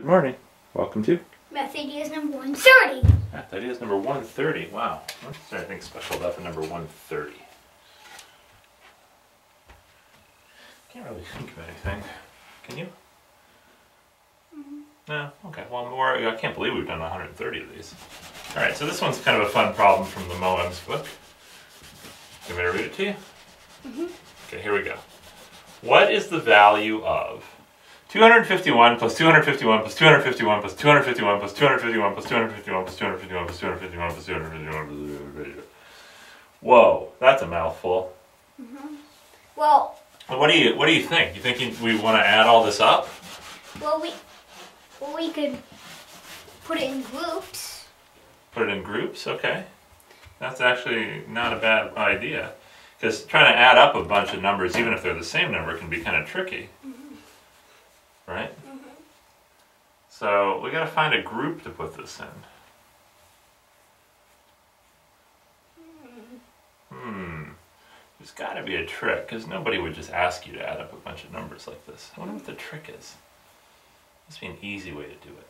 Good morning. Welcome to Math Ideas number 130. Math Ideas number 130. Wow. Is there anything special about the number 130? Can't really think of anything. Can you? No? Okay. Well, I can't believe we've done 130 of these. Alright, so this one's kind of a fun problem from the MoM's book. You want me to read it to you? Okay, here we go. What is the value of 251 plus 251 plus 251 plus 251 plus 251 plus 251 plus 251 plus 251 plus 251 Whoa, that's a mouthful. Well, what do you think? You think we want to add all this up? Well, we could put it in groups. Put it in groups? Okay. That's actually not a bad idea. Because trying to add up a bunch of numbers, even if they're the same number, can be kind of tricky. Right? So we got to find a group to put this in. There's got to be a trick, because nobody would just ask you to add up a bunch of numbers like this. I wonder what the trick is. Must be an easy way to do it.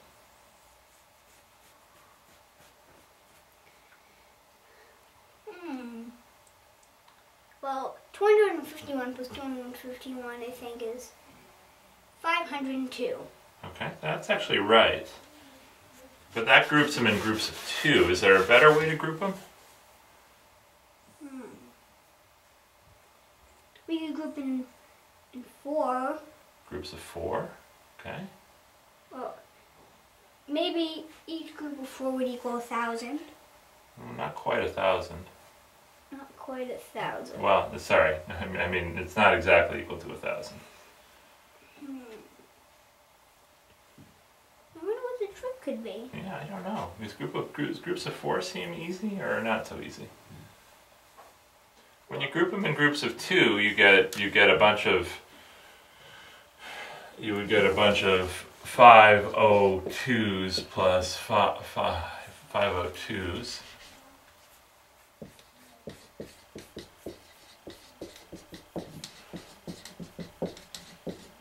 Well, 251 plus 251, I think, is 502. Okay, that's actually right. But that groups them in groups of 2. Is there a better way to group them? We could group in 4. Groups of 4? Okay. Well, maybe each group of 4 would equal 1,000. Not quite 1,000. Not quite 1,000. Well, sorry. I mean, it's not exactly equal to 1,000. I wonder what the trick could be. Yeah, I don't know. These groups of 4 seem easy or not so easy? When you group them in groups of 2, you get a bunch of 502s plus 502s.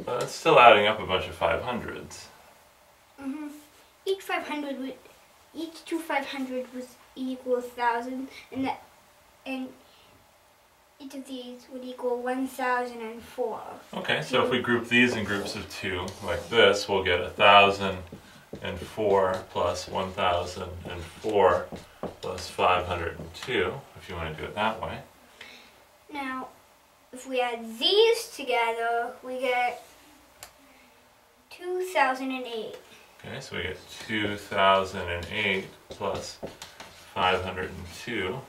But it's still adding up a bunch of 500s. Each two 500 would equal 1,000, and each of these would equal 1,004. Okay, so if we group these in groups of 2 like this, we'll get 1,004 plus 1,004 plus 502, if you want to do it that way. Now, if we add these together, we get 2,008. Okay, so we get 2,008 plus 502.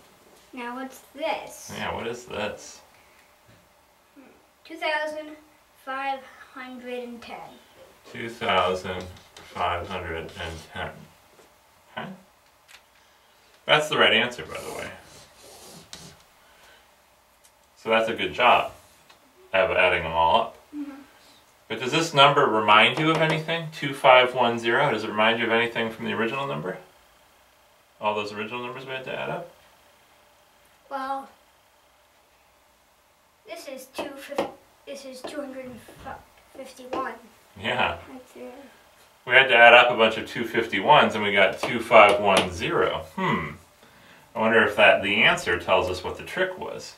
Now what's this? Yeah, what is this? 2,510. 2,510. Okay. That's the right answer, by the way. So that's a good job of adding them all up. But does this number remind you of anything? 2510, does it remind you of anything from the original number? All those original numbers we had to add up? Well, this is 251. Yeah. Right there. We had to add up a bunch of 251s and we got 2510. I wonder if the answer tells us what the trick was.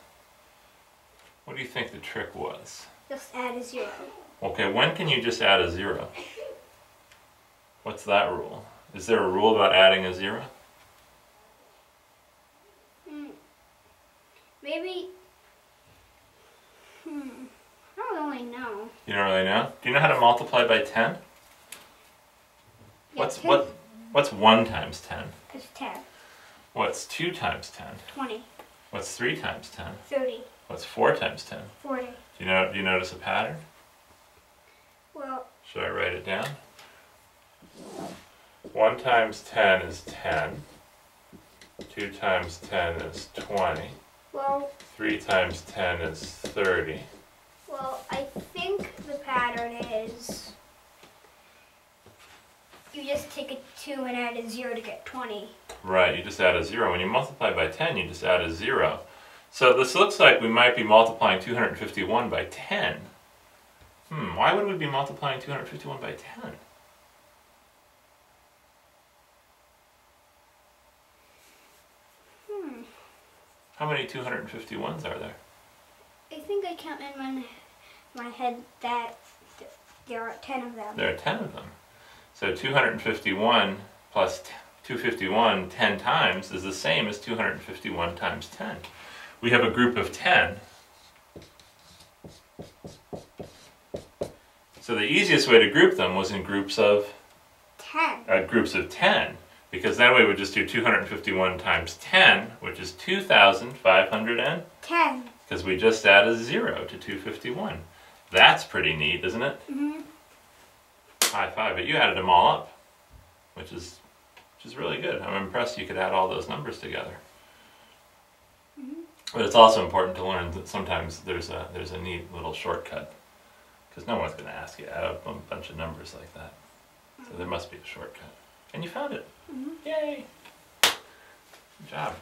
What do you think the trick was? Just add a 0. Okay, when can you just add a 0? What's that rule? Is there a rule about adding a 0? Maybe. I don't really know. You don't really know? Do you know how to multiply by 10? Yeah, What's 1 times 10? It's 10. What's 2 times 10? 20. What's 3 times 10? 30. What's 4 times 10? 40. Do you notice a pattern? Well, should I write it down? 1 times 10 is 10. 2 times 10 is 20. Well, 3 times 10 is 30. Well, I think the pattern is you just take a 2 and add a 0 to get 20. Right, you just add a 0. When you multiply by 10, you just add a 0. So this looks like we might be multiplying 251 by 10. Why would we be multiplying 251 by 10? How many 251s are there? I think I count in my head that there are 10 of them. There are 10 of them. So 251 plus 251 10 times is the same as 251 times 10. We have a group of 10. So the easiest way to group them was in groups of 10. Groups of 10, because that way we just do 251 times 10, which is 2,510. Because we just add a 0 to 251. That's pretty neat, isn't it? Mm-hmm. High five, but you added them all up, which is really good. I'm impressed you could add all those numbers together. Mm-hmm. But it's also important to learn that sometimes there's a neat little shortcut, because no one's going to ask you to add up a bunch of numbers like that. So there must be a shortcut. And you found it. Mm-hmm. Yay! Good job.